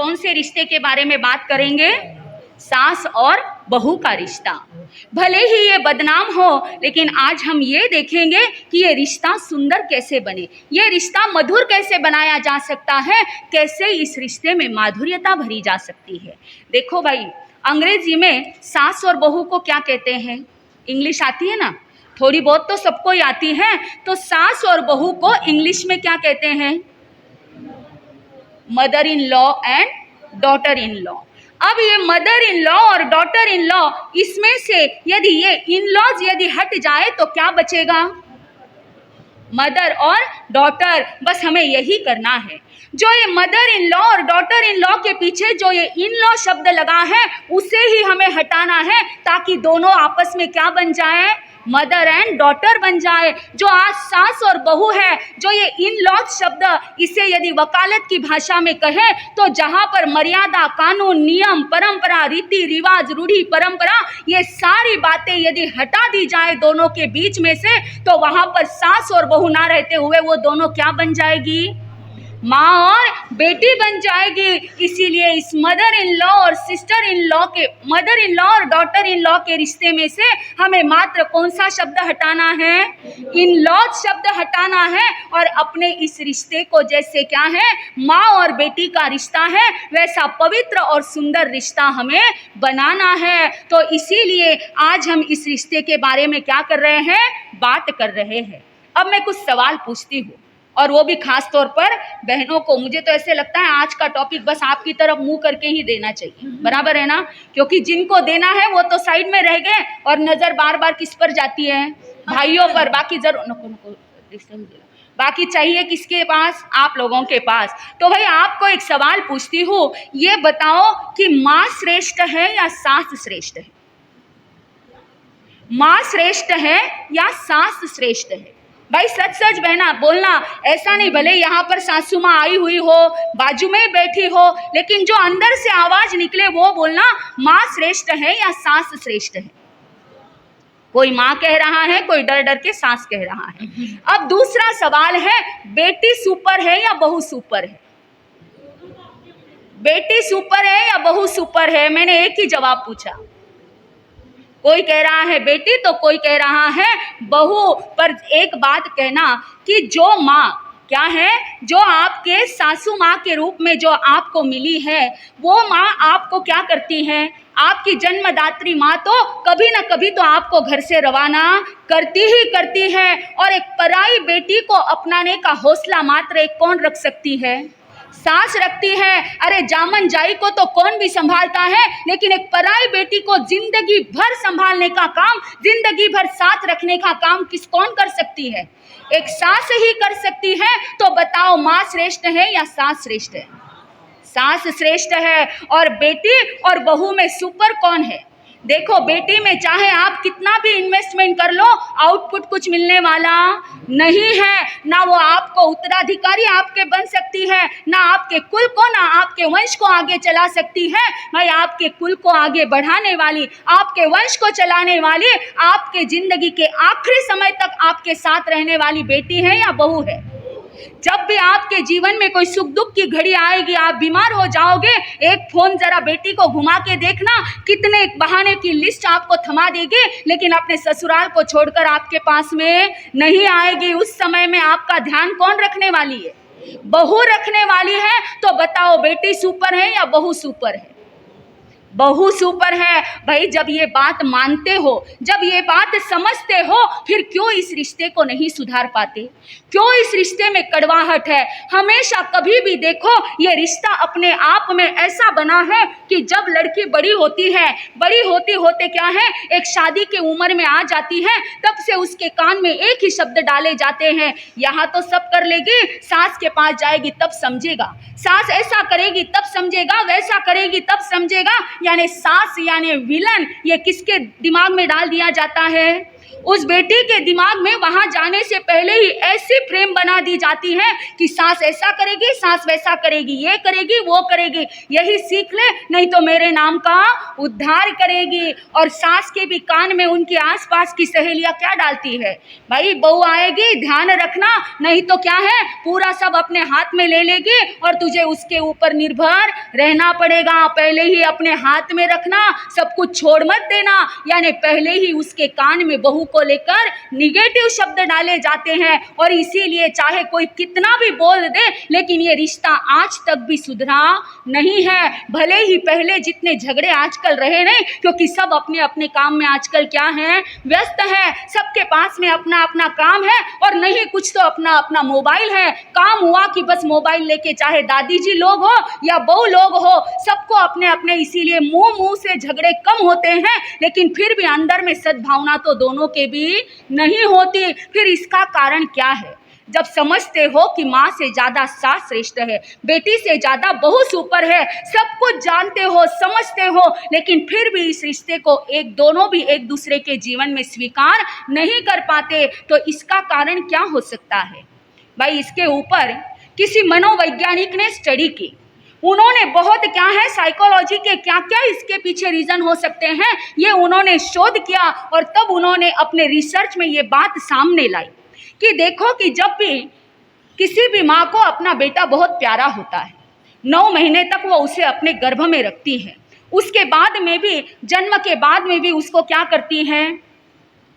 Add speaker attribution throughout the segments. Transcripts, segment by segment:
Speaker 1: कौन से रिश्ते के बारे में बात करेंगे? सास और बहू का रिश्ता। भले ही ये बदनाम हो, लेकिन आज हम ये देखेंगे कि ये रिश्ता सुंदर कैसे बने, ये रिश्ता मधुर कैसे बनाया जा सकता है, कैसे इस रिश्ते में माधुर्यता भरी जा सकती है। देखो भाई, अंग्रेजी में सास और बहू को क्या कहते हैं? इंग्लिश आती है ना, थोड़ी बहुत तो सबको ही आती है। तो सास और बहू को इंग्लिश में क्या कहते हैं? Mother in law and daughter in law. अब ये मदर इन लॉ और डॉटर इन लॉ, इसमें से यदि ये इन लॉज यदि हट जाए तो क्या बचेगा? मदर और डॉटर। बस हमें यही करना है। जो ये मदर इन लॉ और डॉटर इन लॉ के पीछे जो ये इन लॉ शब्द लगा है, उसे ही हमें हटाना है, ताकि दोनों आपस में क्या बन जाए? मदर एंड डॉटर बन जाए। जो आज सास और बहू है, जो ये इन लॉज शब्द, इसे यदि वकालत की भाषा में कहें तो जहां पर मर्यादा, कानून, नियम, परंपरा, रीति रिवाज, रूढ़ी परंपरा, ये सारी बातें यदि हटा दी जाए दोनों के बीच में से, तो वहां पर सास और बहू ना रहते हुए वो दोनों क्या बन जाएगी? माँ और बेटी बन जाएगी। इसीलिए इस मदर इन लॉ और सिस्टर इन लॉ के, मदर इन लॉ और डॉटर इन लॉ के रिश्ते में से हमें मात्र कौन सा शब्द हटाना है? इन लॉज शब्द हटाना है। और अपने इस रिश्ते को जैसे क्या है, माँ और बेटी का रिश्ता है, वैसा पवित्र और सुंदर रिश्ता हमें बनाना है। तो इसीलिए आज हम इस रिश्ते के बारे में क्या कर रहे हैं? बात कर रहे हैं। अब मैं कुछ सवाल पूछती हूँ, और वो भी खास तौर पर बहनों को। मुझे तो ऐसे लगता है आज का टॉपिक बस आपकी तरफ मुंह करके ही देना चाहिए, बराबर है ना? क्योंकि जिनको देना है वो तो साइड में रह गए और नजर बार बार किस पर जाती है? भाइयों पर। बाकी बाकी चाहिए किसके पास? आप लोगों के पास। तो भाई आपको एक सवाल पूछती हूँ, ये बताओ कि माँ श्रेष्ठ है या सास श्रेष्ठ है? माँ श्रेष्ठ है या सास श्रेष्ठ है? भाई सच सच बहना बोलना, ऐसा नहीं भले यहाँ पर सासू माँ आई हुई हो, बाजू में बैठी हो, लेकिन जो अंदर से आवाज निकले वो बोलना, माँ श्रेष्ठ है या सास श्रेष्ठ है? कोई माँ कह रहा है, कोई डर डर के सास कह रहा है। अब दूसरा सवाल है, बेटी सुपर है या बहू सुपर है? बेटी सुपर है या बहू सुपर है? मैंने एक ही जवाब पूछा। कोई कह रहा है बेटी तो कोई कह रहा है बहू। पर एक बात कहना कि जो माँ क्या है, जो आपके सासू माँ के रूप में जो आपको मिली है, वो माँ आपको क्या करती है? आपकी जन्मदात्री माँ तो कभी ना कभी तो आपको घर से रवाना करती ही करती है। और एक पराई बेटी को अपनाने का हौसला मात्र एक कौन रख सकती है? सास रखती है। अरे जामन जाई को तो कौन भी संभालता है, लेकिन एक पराई बेटी को जिंदगी भर संभालने का काम, जिंदगी भर साथ रखने का काम कौन कर सकती है? एक सास ही कर सकती है। तो बताओ, माँ श्रेष्ठ है या सास श्रेष्ठ है? सास श्रेष्ठ है। और बेटी और बहू में सुपर कौन है? देखो, बेटी में चाहे आप कितना भी इन्वेस्टमेंट कर लो, आउटपुट कुछ मिलने वाला नहीं है। ना वो आपको उत्तराधिकारी आपके बन सकती है, ना आपके कुल को, ना आपके वंश को आगे चला सकती है। भाई आपके कुल को आगे बढ़ाने वाली, आपके वंश को चलाने वाली, आपके जिंदगी के आखिरी समय तक आपके साथ रहने वाली बेटी है या बहू है? जब भी आपके जीवन में कोई सुख दुख की घड़ी आएगी, आप बीमार हो जाओगे, एक फोन जरा बेटी को घुमा के देखना, कितने बहाने की लिस्ट आपको थमा देगी, लेकिन अपने ससुराल को छोड़कर आपके पास में नहीं आएगी। उस समय में आपका ध्यान कौन रखने वाली है? बहू रखने वाली है। तो बताओ, बेटी सुपर है या बहू सुपर है? बहू सुपर है। भाई जब ये बात मानते हो, जब ये बात समझते हो, फिर क्यों इस रिश्ते को नहीं सुधार पाते? क्यों इस रिश्ते में कड़वाहट है? हमेशा कभी भी देखो, ये रिश्ता अपने आप में ऐसा बना है कि जब लड़की बड़ी होती है, बड़ी होते होते क्या है, एक शादी की उम्र में आ जाती है, तब से उसके कान में एक ही शब्द डाले जाते हैं, यहाँ तो सब कर लेगी, सास के पास जाएगी तब समझेगा, सास ऐसा करेगी तब समझेगा, वैसा करेगी तब समझेगा। यानी सास यानी विलन, ये किसके दिमाग में डाल दिया जाता है? उस बेटी के दिमाग में वहां जाने से पहले ही ऐसी फ्रेम बना दी जाती है कि सास ऐसा करेगी, सास वैसा करेगी, ये करेगी, वो करेगी, यही सीख ले नहीं तो मेरे नाम का उद्धार करेगी। और सास के भी कान में उनके आसपास की सहेलियां क्या डालती है, भाई बहू आएगी ध्यान रखना, नहीं तो क्या है पूरा सब अपने हाथ में ले लेगी और तुझे उसके ऊपर निर्भर रहना पड़ेगा। पहले ही अपने हाथ में रखना, सब कुछ छोड़ मत देना। यानी पहले ही उसके कान में बहू को लेकर निगेटिव शब्द डाले जाते हैं। और इसीलिए चाहे कोई कितना भी बोल दे लेकिन ये रिश्ता आज तक भी सुधरा नहीं है। भले ही पहले जितने झगड़े आजकल रहे नहीं, क्योंकि सब अपने अपने काम में आजकल क्या है, व्यस्त है, सबके पास में अपना अपना काम है और नहीं कुछ तो अपना अपना मोबाइल है। काम हुआ कि बस मोबाइल लेके चाहे दादी जी लोग हो या बहू लोग हो, सबको अपने अपने, इसीलिए मुंह से झगड़े कम होते हैं लेकिन फिर भी अंदर में सद्भावना तो दोनों के भी नहीं होती। फिर इसका कारण क्या है? जब समझते हो कि माँ से ज़्यादा सास श्रेष्ठ है, बेटी से ज़्यादा बहू सुपर है, सब कुछ जानते हो, समझते हो, लेकिन फिर भी इस रिश्ते को दोनों भी एक दूसरे के जीवन में स्वीकार नहीं कर पाते, तो इसका कारण क्या हो सकता है? भाई इसके ऊपर किसी मनोवैज्ञानिक ने स्टडी की, उन्होंने बहुत क्या है साइकोलॉजी के क्या क्या इसके पीछे रीज़न हो सकते हैं ये उन्होंने शोध किया और तब उन्होंने अपने रिसर्च में ये बात सामने लाई कि देखो कि जब भी किसी भी माँ को अपना बेटा बहुत प्यारा होता है, 9 महीने तक वो उसे अपने गर्भ में रखती है, उसके बाद में भी, जन्म के बाद में भी उसको क्या करती हैं,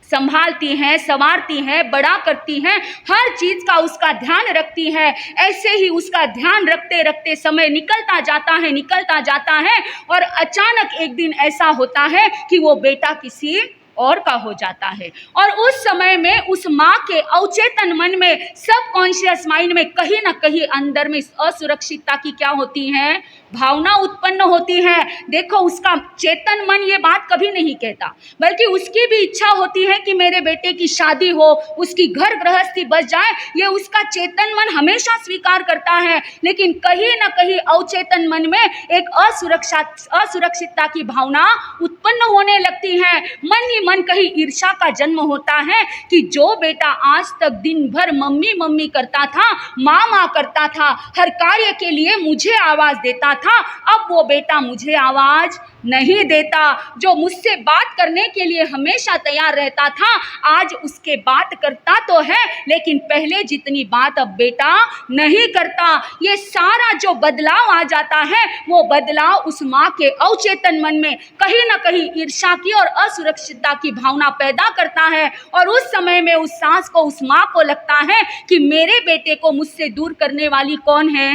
Speaker 1: संभालती हैं, संवारती हैं, बड़ा करती हैं, हर चीज़ का उसका ध्यान रखती हैं। ऐसे ही उसका ध्यान रखते रखते समय निकलता जाता है और अचानक एक दिन ऐसा होता है कि वो बेटा किसी और का हो जाता है। और उस समय में उस माँ के अवचेतन मन में, सबकॉन्शियस माइंड में कहीं ना कहीं अंदर में असुरक्षितता की क्या होती है, भावना उत्पन्न होती है। देखो उसका चेतन मन ये बात कभी नहीं कहता, बल्कि उसकी भी इच्छा होती है कि मेरे बेटे की शादी हो, उसकी घर गृहस्थी बच जाए, ये उसका चेतन मन हमेशा स्वीकार करता है। लेकिन कहीं ना कहीं अवचेतन मन में एक असुरक्षितता की भावना उत्पन्न होने लगती है। मन ही मन कहीं ईर्ष्या का जन्म होता है कि जो बेटा आज तक दिन भर मम्मी मम्मी करता था, माँ माँ करता था, हर कार्य के लिए मुझे आवाज देता था, अब वो बेटा मुझे आवाज नहीं देता। जो मुझसे बात करने के लिए हमेशा तैयार रहता था, आज उसके बात करता तो है लेकिन पहले जितनी बात अब बेटा नहीं करता। ये सारा जो बदलाव आ जाता है, वो बदलाव उस माँ के अवचेतन मन में कहीं ना कहीं ईर्ष्या की और असुरक्षितता की भावना पैदा करता है। और उस समय में उस सास को, उस माँ को लगता है कि मेरे बेटे को मुझसे दूर करने वाली कौन है,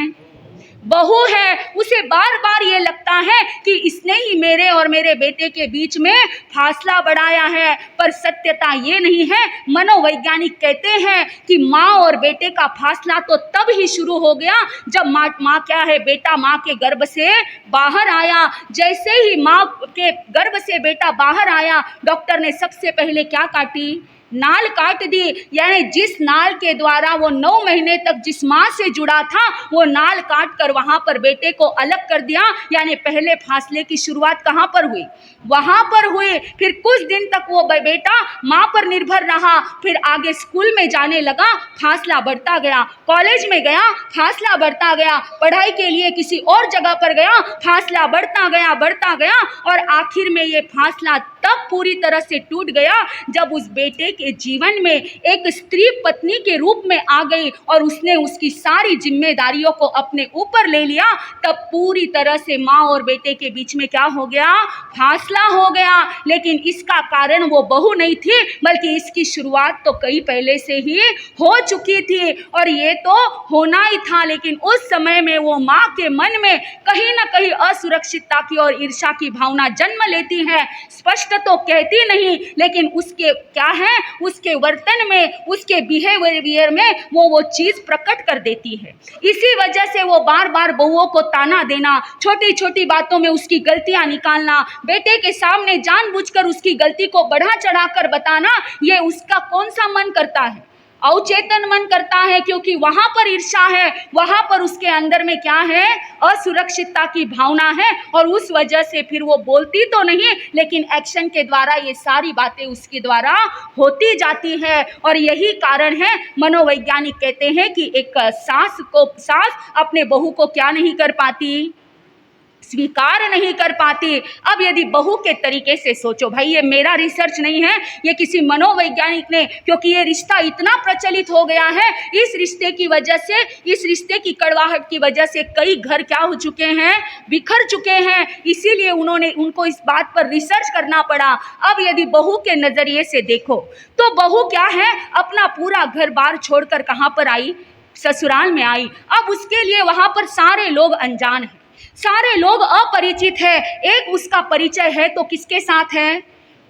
Speaker 1: बहू है। उसे बार बार ये लगता है कि इसने ही मेरे और मेरे बेटे के बीच में फासला बढ़ाया है, पर सत्यता ये नहीं है। मनोवैज्ञानिक कहते हैं कि माँ और बेटे का फासला तो तब ही शुरू हो गया जब माँ क्या है, बेटा माँ के गर्भ से बाहर आया। जैसे ही माँ के गर्भ से बेटा बाहर आया, डॉक्टर ने सबसे पहले क्या काटी, नाल काट दी। यानी जिस नाल के द्वारा वो 9 महीने तक जिस माँ से जुड़ा था, वो नाल काट कर वहाँ पर बेटे को अलग कर दिया। यानी पहले फासले की शुरुआत कहाँ पर हुई, वहाँ पर हुई। फिर कुछ दिन तक वो बेटा माँ पर निर्भर रहा, फिर आगे स्कूल में जाने लगा, फासला बढ़ता गया, कॉलेज में गया, फासला बढ़ता गया, पढ़ाई के लिए किसी और जगह पर गया, फासला बढ़ता गया और आखिर में ये फासला तब पूरी तरह से टूट गया जब उस बेटे के जीवन में एक स्त्री पत्नी के रूप में आ गई और उसने उसकी सारी जिम्मेदारियों को अपने ऊपर ले लिया। तब पूरी तरह से माँ और बेटे के बीच में क्या हो गया, फासला हो गया। लेकिन इसका कारण वो बहू नहीं थी, बल्कि इसकी शुरुआत तो कई पहले से ही हो चुकी थी और ये तो होना ही था। लेकिन उस समय में वो माँ के मन में कहीं ना कहीं असुरक्षितता की और ईर्ष्या की भावना जन्म लेती है। स्पष्ट तो कहती नहीं, लेकिन उसके क्या है, उसके वर्तन में, उसके बिहेवियर में वो चीज प्रकट कर देती है। इसी वजह से वो बार बार बहुओं को ताना देना, छोटी छोटी बातों में उसकी गलतियां निकालना, बेटे के सामने जानबूझकर उसकी गलती को बढ़ा चढ़ाकर बताना, ये उसका कौन सा मन करता है। अवचेतन मन करता है, क्योंकि वहां पर ईर्ष्या है, वहां पर उसके अंदर में क्या है, असुरक्षितता की भावना है, और उस वजह से फिर वो बोलती तो नहीं लेकिन एक्शन के द्वारा ये सारी बातें उसके द्वारा होती जाती है। और यही कारण है, मनोवैज्ञानिक कहते हैं कि एक सास अपने बहू को क्या नहीं कर पाती, स्वीकार नहीं कर पाती। अब यदि बहू के तरीके से सोचो, भाई ये मेरा रिसर्च नहीं है, ये किसी मनोवैज्ञानिक ने, क्योंकि ये रिश्ता इतना प्रचलित हो गया है, इस रिश्ते की वजह से, इस रिश्ते की कड़वाहट की वजह से कई घर क्या हो चुके हैं, बिखर चुके हैं, इसीलिए उनको इस बात पर रिसर्च करना पड़ा। अब यदि बहू के नजरिए से देखो तो बहू क्या है, अपना पूरा घर बार छोड़कर कहाँ पर आई, ससुराल में आई। अब उसके लिए वहां पर सारे लोग अनजान हैं, सारे लोग अपरिचित है। एक उसका परिचय है तो किसके साथ है,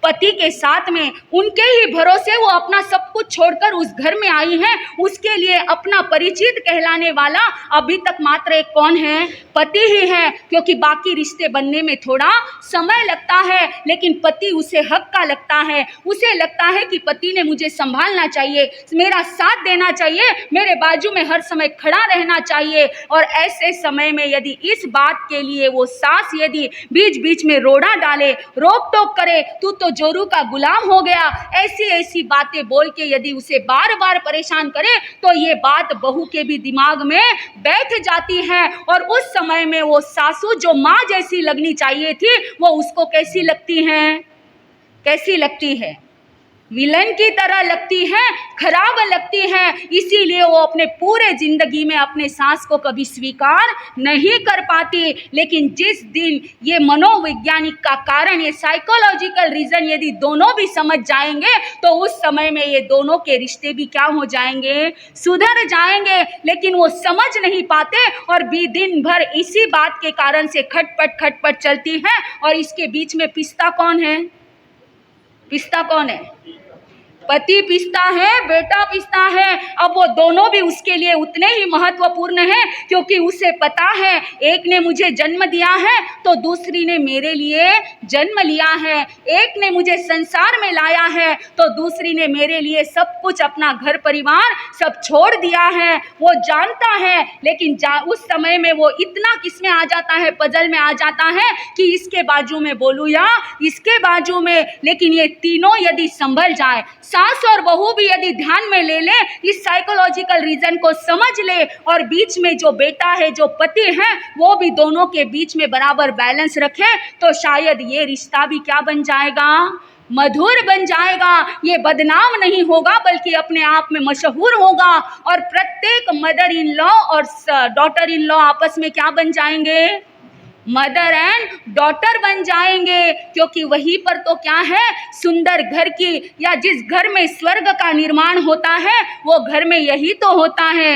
Speaker 1: पति के साथ में। उनके ही भरोसे वो अपना सब कुछ छोड़कर उस घर में आई है। उसके लिए अपना परिचित कहलाने वाला अभी तक मात्र एक कौन है, पति ही है, क्योंकि बाकी रिश्ते बनने में थोड़ा समय लगता है, लेकिन पति उसे हक का लगता है। उसे लगता है कि पति ने मुझे संभालना चाहिए, मेरा साथ देना चाहिए, मेरे बाजू में हर समय खड़ा रहना चाहिए। और ऐसे समय में यदि इस बात के लिए वो सास यदि बीच बीच में रोड़ा डाले, रोक टोक करे, तू तो जोरू का गुलाम हो गया, ऐसी ऐसी बातें बोल के यदि उसे बार बार परेशान करे, तो ये बात बहू के भी दिमाग में बैठ जाती है। और उस समय में वो सासू जो माँ जैसी लगनी चाहिए थी, वो उसको कैसी लगती है, कैसी लगती है, विलन की तरह लगती है, खराब लगती है। इसीलिए वो अपने पूरे जिंदगी में अपने सास को कभी स्वीकार नहीं कर पाती। लेकिन जिस दिन ये मनोवैज्ञानिक का कारण, ये साइकोलॉजिकल रीजन यदि दोनों भी समझ जाएंगे, तो उस समय में ये दोनों के रिश्ते भी क्या हो जाएंगे, सुधर जाएंगे। लेकिन वो समझ नहीं पाते और भी दिन भर इसी बात के कारण से खटपट चलती है। और इसके बीच में पिसता कौन है, पिसता कौन है, पति पिसता है, बेटा पिसता है। अब वो दोनों भी उसके लिए उतने ही महत्वपूर्ण हैं, क्योंकि उसे पता है एक ने मुझे जन्म दिया है तो दूसरी ने मेरे लिए जन्म लिया है, एक ने मुझे संसार में लाया है तो दूसरी ने मेरे लिए सब कुछ, अपना घर परिवार सब छोड़ दिया है। वो जानता है, लेकिन उस समय में वो इतना किसमें आ जाता है, पजल में आ जाता है कि इसके बाजू में बोलूं या इसके बाजू में। लेकिन ये तीनों यदि संभल जाए, सास और बहू भी यदि ध्यान में ले ले, इस साइकोलॉजिकल रीजन को समझ ले, और बीच में जो बेटा है, जो पति है, वो भी दोनों के बीच में बराबर बैलेंस रखे, तो शायद ये रिश्ता भी क्या बन जाएगा, मधुर बन जाएगा। ये बदनाम नहीं होगा बल्कि अपने आप में मशहूर होगा। और प्रत्येक मदर इन लॉ और डॉटर इन लॉ आपस में क्या बन जाएंगे, मदर एंड डॉटर बन जाएंगे। क्योंकि वहीं पर तो क्या है, सुंदर घर की, या जिस घर में स्वर्ग का निर्माण होता है, वो घर में यही तो होता है।